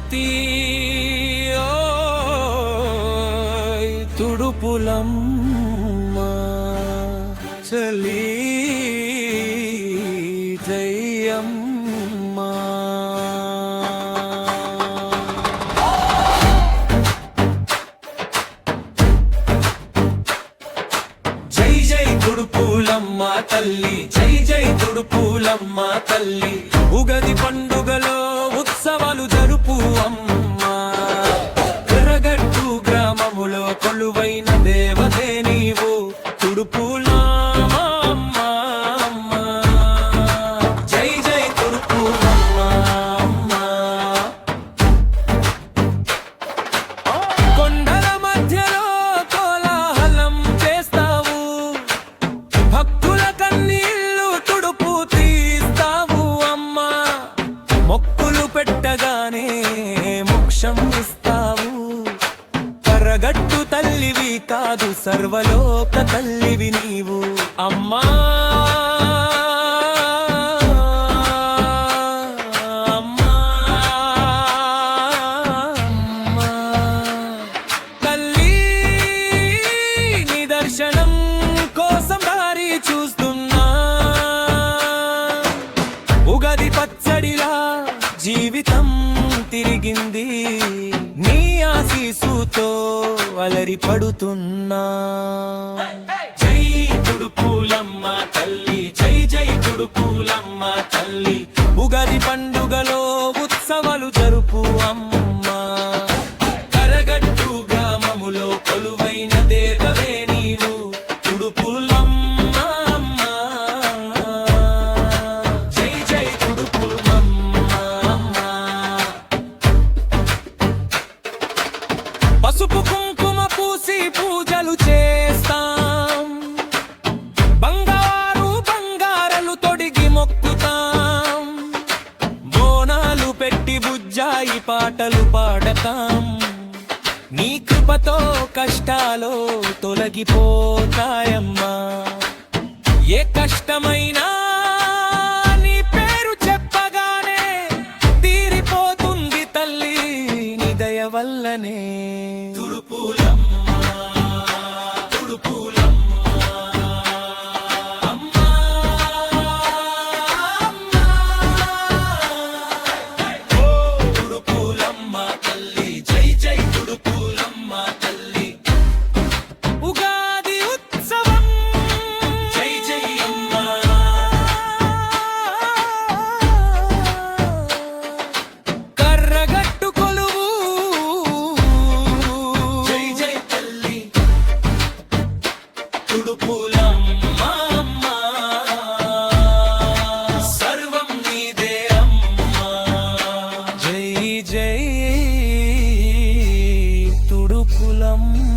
శక్తి తుడుపులమ్మ చలి జయమ్మ. జై జై తుడుపులమ్మ తల్లి, జై జై తుడుపులమ్మ తల్లి. ఉగాది పండుగలో ఉత్సవాలు జరుపు అమ్మ. ఎర్రగట్టు గ్రామములో కొలువైన దేవతే నీవు తుడుపులమ్మ. జై జై తుడుపులమ్మ. కొండల మధ్యలో కోలాహలం చేస్తావు, భక్తుల కన్నీళ్లు తుడుపు తీస్తావు అమ్మ. మొక్కులు పెట్టగానే మోక్షం ఇస్తావు. కర్రగట్టు తల్లివి కాదు, సర్వలోక తల్లివి నీవు అమ్మా. తల్లి నీ దర్శనం కోసం దారి చూస్తున్నా. ఉగాది పచ్చడిలా జీవితం తిరిగింది, నీ ఆశీసుతో అలరి పడుతున్నా. జై తుడుపులమ్మ తల్లి, జై జై తుడుపులమ్మ తల్లి. ఉగాది పండుగలో ఉత్సవాలు జరుపు అమ్మ. కరగట్టు గ్రామములో కొలువైన దేవతే నీవు తుడుపులమ్మ. జై జై తుడుపులమ్మ. పసుపు కుంకుమ పూసి పూజలు చేస్తాం, బంగారు బంగారలు తొడిగి మొక్కుతాం. బోనాలు పెట్టి బుజ్జాయి పాటలు పాడతాం. నీ కృపతో కష్టాలు తొలగిపోతాయమ్మా. ఏ కష్టమైనా నీ పేరు చెప్పగానే తీరిపోతుంది తల్లి, నీ దయ వల్లనే. తుడుపులమ్మ తుడుపులమ్మ అమ్మా. తుడుపులమ్మ తల్లి, జై జై తుడుపులమ్మ తల్లి. ఉగాది ఉత్సవం జై జై అమ్మా. కర్రగట్టు కొలువు జై జై తల్లి తుడుపులమ్మ. సర్వం నీదే అమ్మా. జై జై తుడుపులమ్మ.